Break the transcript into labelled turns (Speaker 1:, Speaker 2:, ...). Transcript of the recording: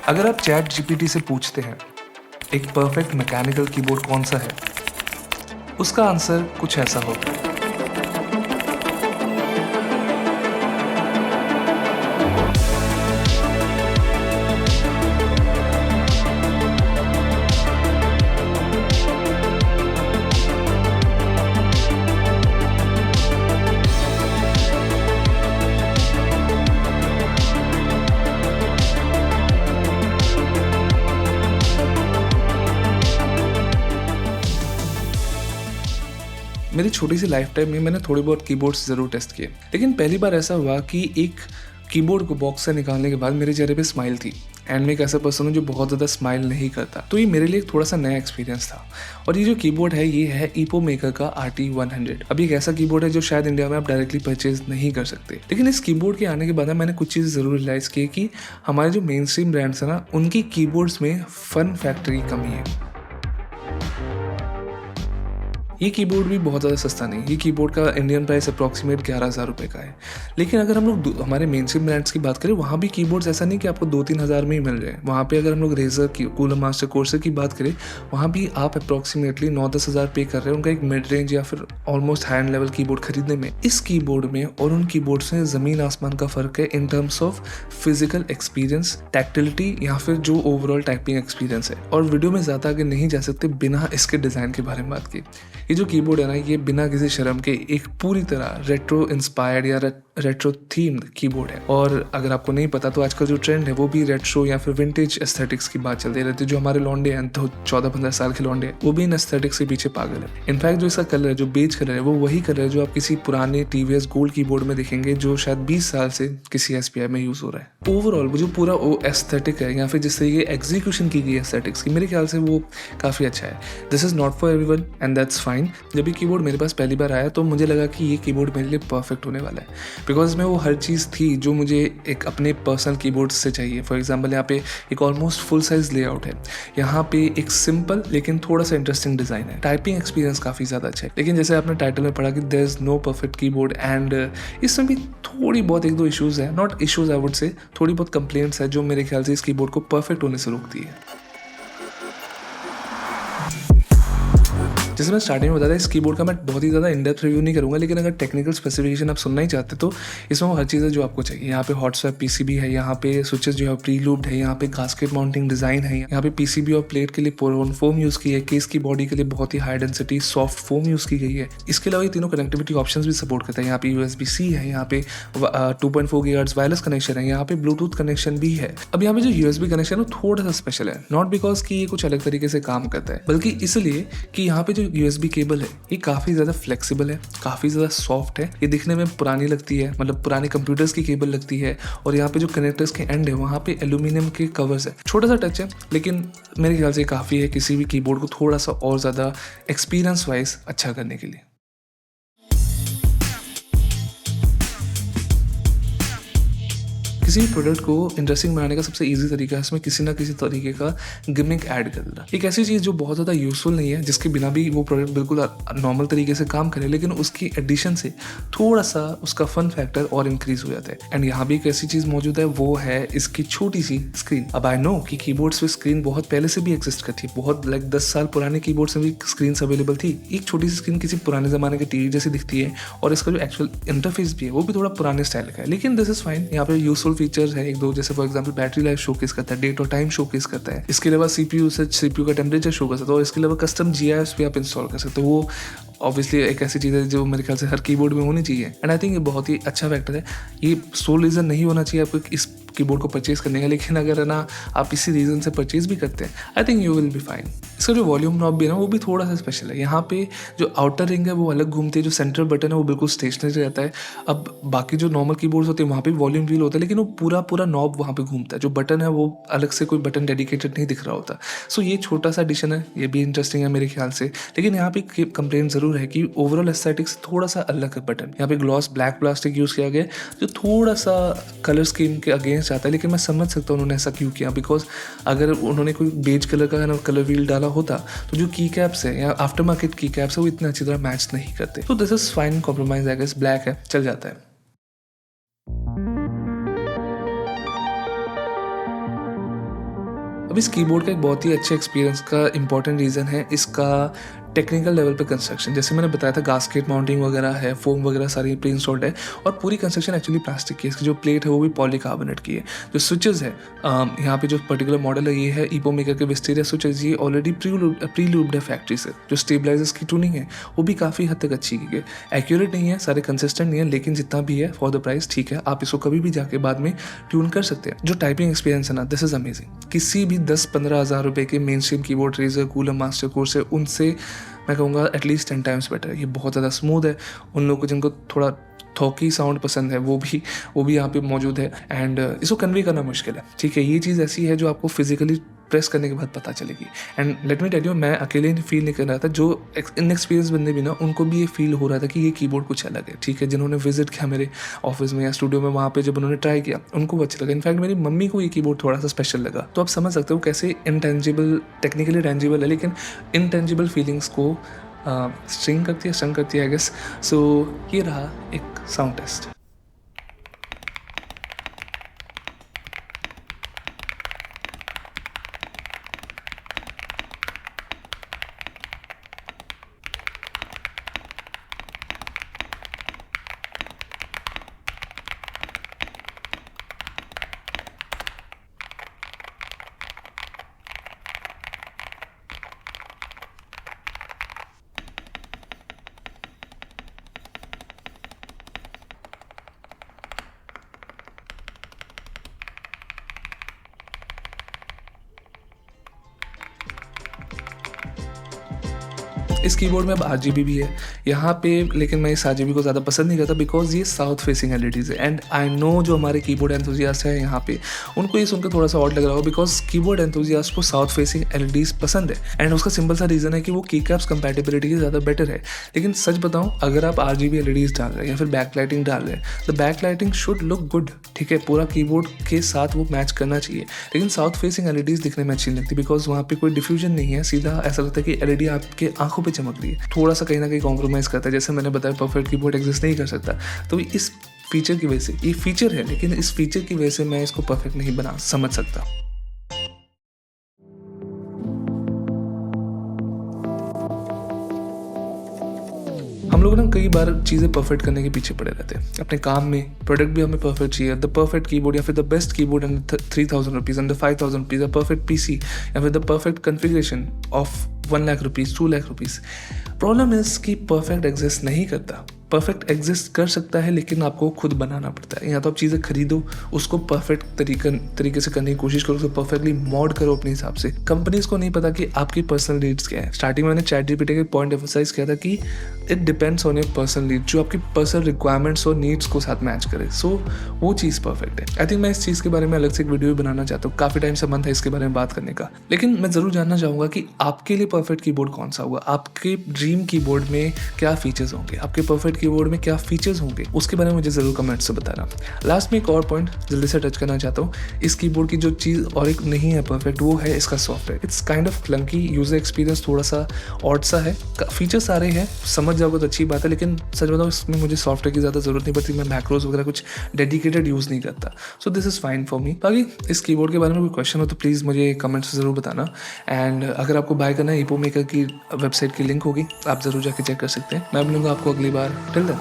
Speaker 1: अगर आप chat GPT से पूछते हैं एक परफेक्ट मैकेनिकल कीबोर्ड कौन सा है, उसका आंसर कुछ ऐसा होगा। मेरी छोटी सी लाइफ टाइम में मैंने थोड़े बहुत कीबोर्ड्स ज़रूर टेस्ट किए, लेकिन पहली बार ऐसा हुआ कि एक कीबोर्ड को बॉक्स से निकालने के बाद मेरे चेहरे पे स्माइल थी। एंड मैं एक ऐसा पर्सन हूँ जो बहुत ज़्यादा स्माइल नहीं करता, तो ये मेरे लिए एक थोड़ा सा नया एक्सपीरियंस था। और ये जो कीबोर्ड है ये है ईपो मेकर का RT100। अब एक ऐसा कीबोर्ड है जो शायद इंडिया में आप डायरेक्टली परचेज नहीं कर सकते, लेकिन इस कीबोर्ड के आने के बाद मैंने कुछ चीज़ ज़रूर रियलाइज़ की कि हमारे जो मेन स्ट्रीम ब्रांड्स हैं ना, उनकी कीबोर्ड्स में फन फैक्टर की कमी है। ये कीबोर्ड भी बहुत ज़्यादा सस्ता नहीं, ये कीबोर्ड का इंडियन प्राइस अप्रॉक्सीमेट 11,000 रुपये का है। लेकिन अगर हम लोग हमारे मेन स्ट्रीम ब्रांड्स की बात करें, वहाँ भी कीबोर्ड्स ऐसा नहीं कि आपको 2-3 हज़ार में ही मिल जाए। वहाँ पे अगर हम लोग रेजर की कूलर मास्टर कोर्सर की बात करें, वहाँ भी आप अप्रॉक्सीमेटली 9-10 हज़ार पे कर रहे हैं उनका एक मिड रेंज या फिर almost high and level keyboard खरीदने में। इस कीबोर्ड में और उन कीबोर्ड्स में ज़मीन आसमान का फ़र्क है in terms of physical experience, tactility या फिर जो ओवरऑल टाइपिंग एक्सपीरियंस है। और वीडियो में ज़्यादा आगे नहीं जा सकते बिना इसके डिज़ाइन के बारे में बात की। ये जो कीबोर्ड है ना, ये बिना किसी शर्म के एक पूरी तरह रेट्रो इंस्पायर्ड या रेट्रो थीम्ड कीबोर्ड है। और अगर आपको नहीं पता तो आजकल जो ट्रेंड है वो भी रेट्रो या फिर विंटेज एस्थेटिक्स की बात चलती रहती है। जो हमारे लौंडे हैं तो 14-15 साल के लौंडे हैं, वो भी इन एस्थेटिक्स के पीछे पागल है। इनफैक्ट जो इसका कलर है, जो बेज कलर है, वो वही कलर है जो आप किसी पुराने टीवीएस गोल्ड कीबोर्ड में देखेंगे जो शायद 20 साल से किसी SPI में यूज हो रहा है। ओवरऑल वो जो पूरा वो एस्थेटिक है या फिर जिस तरीके एग्जीक्यूशन की गई एस्थेटिक्स की, मेरे ख्याल से वो काफ़ी अच्छा है। This is not for everyone and that's fine. जब ये कीबोर्ड मेरे पास पहली बार आया तो मुझे लगा कि ये कीबोर्ड मेरे लिए परफेक्ट होने वाला है, बिकॉज इसमें वो हर चीज़ थी जो मुझे एक अपने पर्सनल कीबोर्ड से चाहिए। फॉर एग्जांपल यहाँ पे एक ऑलमोस्ट फुल साइज लेआउट है, यहाँ पे एक सिंपल लेकिन थोड़ा सा इंटरेस्टिंग डिज़ाइन है, टाइपिंग एक्सपीरियंस काफ़ी ज़्यादा अच्छा है। लेकिन जैसे आपने टाइटल में पढ़ा कि there is no perfect keyboard, and इसमें भी थोड़ी बहुत 1-2 इशूज़ है, not issues I would say, थोड़ी बहुत कंप्लेंट्स है जो मेरे ख्याल से इस कीबोर्ड को परफेक्ट होने से रोकती है। जैसे मैं स्टार्टिंग में बताया, इस कीबोर्ड का मैं बहुत ही ज़्यादा इन-डेप्थ रिव्यू नहीं करूँगा, लेकिन अगर टेक्निकल स्पेसिफिकेशन आप सुनना ही चाहते तो इसमें वो हर चीज़ है जो आपको चाहिए। यहाँ पे हॉट स्वैप PCB है, यहाँ पे स्विचेस जो है प्री लूप्ड है, यहाँ पे गास्केट माउंटिंग डिज़ाइन है, यहाँ पे PCB और प्लेट के लिए पोरोन फोम यूज़ की है, केस की बॉडी के लिए बहुत ही high density soft foam use की गई है। इसके अलावा ये तीनों कनेक्टिविटी ऑप्शन भी सपोर्ट करता है। यहाँ पे USB-C है, यहाँ पे 2.4 GHz वायरलेस कनेक्शन है, यहाँ पे ब्लूटूथ कनेक्शन भी है। अब यहाँ पे जो USB कनेक्शन है वो थोड़ा सा स्पेशल है, नॉट बिकॉज कि ये कुछ अलग तरीके से काम करता है, बल्कि इसलिए कि यहाँ पे जो USB केबल ये काफ़ी ज़्यादा फ्लेक्सिबल है, काफ़ी ज़्यादा सॉफ्ट है। ये दिखने में पुरानी लगती है, मतलब पुराने कंप्यूटर्स की केबल लगती है। और यहाँ पे जो कनेक्टर्स के एंड है वहाँ पे एल्यूमिनियम के कवर्स है। छोटा सा टच है, लेकिन मेरे ख्याल से काफ़ी है किसी भी कीबोर्ड को थोड़ा सा और ज़्यादा एक्सपीरियंस वाइज अच्छा करने के लिए। किसी भी प्रोडक्ट को इंटरेस्टिंग बनाने का सबसे इजी तरीका है इसमें किसी ना किसी तरीके का गिमिक ऐड कर देना। एक ऐसी चीज़ जो बहुत ज़्यादा यूजफुल नहीं है, जिसके बिना भी वो प्रोडक्ट बिल्कुल नॉर्मल तरीके से काम करे, लेकिन उसकी एडिशन से थोड़ा सा उसका फन फैक्टर और इंक्रीज हो जाता है। एंड यहाँ भी एक ऐसी चीज़ मौजूद है, वो है इसकी छोटी सी स्क्रीन। अब आई नो कि कीबोर्ड्स पे स्क्रीन बहुत पहले से भी एग्जिस्ट करती है, बहुत लाइक 10 साल पुराने कीबोर्ड्स में भी स्क्रीन अवेलेबल थी। एक छोटी सी स्क्रीन किसी पुराने ज़माने के टीवी जैसी दिखती है, और इसका जो एक्चुअल इंटरफेस भी है वो भी थोड़ा पुराने स्टाइल का है, लेकिन दिस इज फाइन। यहाँ पे यूजफुल फीचर्स है 1-2, जैसे for example battery life showcase करता है, डेट और टाइम शोकेस करता है। इसके अलावा CPU से CPU का टेम्परेचर शो कर सकता है, और इसके अलावा कस्टम GIFs भी आप इंस्टॉल कर सकते हो। वो ऑब्वियसली एक ऐसी चीज़ है जो मेरे ख्याल से हर कीबोर्ड में होनी चाहिए, एंड आई थिंक ये बहुत ही अच्छा फैक्टर है। ये सोल रीज़न नहीं होना चाहिए आपको इस कीबोर्ड को परचेज करने का, लेकिन अगर है ना आप इसी रीज़न से परचेज भी करते हैं, I think you will be fine. इसका जो वॉल्यूम नॉब भी है ना, वो भी थोड़ा सा स्पेशल है। यहाँ पे जो आउटर रिंग है वो अलग घूमती है, जो सेंट्रल बटन है वो बिल्कुल स्टेशनरी रहता है। अब बाकी जो नॉर्मल कीबोर्ड्स होते हैं वहाँ पे वॉल्यूम व्हील होता है, लेकिन वो पूरा नॉब वहाँ पे घूमता है। जो बटन है वो अलग से कोई बटन डेडिकेटेड नहीं दिख रहा होता। सो ये छोटा सा एडिशन है, ये भी इंटरेस्टिंग है मेरे ख्याल से। लेकिन यहाँ पे कंप्लेंट ज़रूर है कि ओवरऑल एस्थेटिक्स थोड़ा सा अलग है बटन। यहाँ पे ग्लॉस ब्लैक प्लास्टिक यूज़ किया गया जो थोड़ा सा कलर स्कीम के अगेंस्ट आता है, लेकिन मैं समझ सकता हूँ उन्होंने ऐसा क्यों किया, बिकॉज अगर उन्होंने कोई बेज कलर का कलर व्हील डाला होता तो जो की कैप्स है या आफ्टर मार्केट की कैप्स है वो इतना अच्छी तरह मैच नहीं करते। तो this is fine compromise, I guess black है, चल जाता है। अब इस कीबोर्ड का एक बहुत ही अच्छे एक्सपीरियंस का इंपॉर्टेंट रीज़न है इसका टेक्निकल लेवल पे कंस्ट्रक्शन। जैसे मैंने बताया था गास्केट माउंटिंग वगैरह है, फोम वगैरह सारी प्री इंस्टॉल्ड है और पूरी कंस्ट्रक्शन एक्चुअली प्लास्टिक की है। इसकी जो प्लेट है वो भी पॉलीकार्बोनेट की है। जो स्विचेस है यहाँ पे जो पर्टिकुलर मॉडल है ये है ईपो मेकर के विस्टेरिया स्विचेस। ये ऑलरेडी प्री लूब्ड है फैक्ट्री से। जो स्टेबलाइजर्स की ट्यूनिंग है वो भी काफ़ी हद तक अच्छी की है। एक्यूरेट नहीं है, सारे कंसिस्टेंट नहीं है, लेकिन जितना भी है फॉर द प्राइस ठीक है। आप इसको कभी भी जाके बाद में ट्यून कर सकते हैं। जो टाइपिंग एक्सपीरियंस है ना, दिस इज अमेजिंग। किसी भी 10-15 हज़ार रुपए के mainstream keyboard Razer, Cooler, Master Corsair है, उनसे मैं कहूँगा एटलीस्ट 10 टाइम्स बेटर है। ये बहुत ज़्यादा स्मूथ है। उन लोगों को जिनको थोड़ा थोकी साउंड पसंद है वो भी यहाँ पे मौजूद है। एंड इसको कन्वे करना मुश्किल है, ठीक है। ये चीज़ ऐसी है जो आपको फिजिकली प्रेस करने के बाद पता चलेगी। And let me tell you, मैं अकेले फील नहीं कर रहा था, जो इनएक्सपीरियंस बंदे भी ना उनको भी ये फील हो रहा था कि ये कीबोर्ड कुछ अलग है, ठीक है। जिन्होंने विजिट किया मेरे ऑफिस में या स्टूडियो में, वहाँ पे जब उन्होंने ट्राई किया उनको अच्छा लगा। इनफैक्ट मेरी मम्मी को ये कीबोर्ड थोड़ा सा स्पेशल लगा। तो आप समझ सकते हो कैसे इनटेंजिबल, टेक्निकली टेंजिबल है लेकिन इनटेंजिबल फीलिंग्स को स्ट्रिंग करती है आई गेस। सो ये रहा एक साउंड टेस्ट। इस कीबोर्ड में अब RGB भी है यहाँ पे, लेकिन मैं इस RGB को ज़्यादा पसंद नहीं करता बिकॉज ये साउथ फेसिंग LEDs है। एंड आई नो जो हमारे कीबोर्ड एंथुजियास्ट है यहाँ पे उनको ये सुनकर थोड़ा सा ऑड लग रहा हो बिकॉज कीबोर्ड एंथुजियास्ट को साउथ फेसिंग LEDs पसंद है। एंड उसका सिंपल सा रीज़न है कि वो की कैप्स कंपैटिबिलिटी की ज़्यादा बेटर है। लेकिन सच बताऊँ, अगर आप RGB LEDs डाल रहे हैं या फिर बैक लाइटिंग डाल रहे हैं, the back lighting should look good, ठीक है। पूरा कीबोर्ड के साथ वो मैच करना चाहिए। लेकिन साउथ फेसिंग LEDs दिखने में अच्छी नहीं लगती बिकॉज वहाँ पे कोई डिफ्यूजन नहीं है, सीधा ऐसा लगता है कि LED आपके आंखों पे चमक रही है। थोड़ा सा कहीं ना कहीं कॉम्प्रोमाइज़ करता है। जैसे मैंने बताया परफेक्ट कीबोर्ड एग्जिस्ट नहीं कर सकता, तो इस फीचर की वजह से, ये फीचर है लेकिन इस फीचर की वजह से मैं इसको परफेक्ट नहीं बना समझ सकता। हम लोग ना कई बार चीज़ें परफेक्ट करने के पीछे पड़े रहते हैं अपने काम में। प्रोडक्ट भी हमें परफेक्ट चाहिए, द परफेक्ट कीबोर्ड या फिर the best keyboard under 3000 rupees, under 5000 rupees, the perfect PC या फिर the perfect configuration of 1 lakh rupees, 2 lakh rupees. Problem is कि परफेक्ट एग्जिस्ट नहीं करता। परफेक्ट एग्जिस्ट कर सकता है लेकिन आपको खुद बनाना पड़ता है। या तो आप चीज़ें खरीदो, उसको परफेक्ट तरीके से करने की कोशिश करो, उसको परफेक्टली मॉड करो अपने हिसाब से। कंपनीज को नहीं पता कि आपकी पर्सनल नीड्स क्या है। स्टार्टिंग में मैंने ChatGPT के पॉइंट एम्फसाइज किया था कि it depends on your personal need, जो आपकी पर्सनल रिक्वायरमेंट्स और नीड्स को साथ मैच करे। सो वो चीज़ परफेक्ट है। आई थिंक मैं इस चीज़ के बारे में अलग से एक वीडियो भी बनाना चाहता हूँ। काफ़ी टाइम से मन था इसके बारे में बात करने का, लेकिन मैं ज़रूर जानना चाहूँगा कि आपके लिए परफेक्ट कीबोर्ड कौन सा होगा। आपके ड्रीम कीबोर्ड में क्या फीचर्स होंगे, आपके परफेक्ट कीबोर्ड में क्या फीचर्स होंगे, उसके बारे में मुझे ज़रूर कमेंट से बताना। लास्ट में एक और पॉइंट जल्दी से टच करना चाहता हूँ। इस कीबोर्ड की जो चीज़ और एक नहीं है परफेक्ट, वो है इसका software. It's kind of clunky, user experience थोड़ा सा ऑड सा है। फीचर्स सारे हैं, समझ जाओगे तो अच्छी बात है, लेकिन सच बताओ इसमें मुझे सॉफ्टवेयर की ज़्यादा ज़रूरत नहीं पड़ती। मैं मैक्रोस वगैरह कुछ डेडिकेटेड यूज़ नहीं करता, so this is fine for me. बाकी इस कीबोर्ड के बारे में कोई क्वेश्चन हो तो प्लीज़ मुझे कमेंट्स से ज़रूर बताना। एंड अगर आपको बाय करना है, ईपो मेकर की वेबसाइट की लिंक होगी, आप ज़रूर जाके चेक कर सकते हैं। मैं मिलूंगा आपको अगली बार। Till then.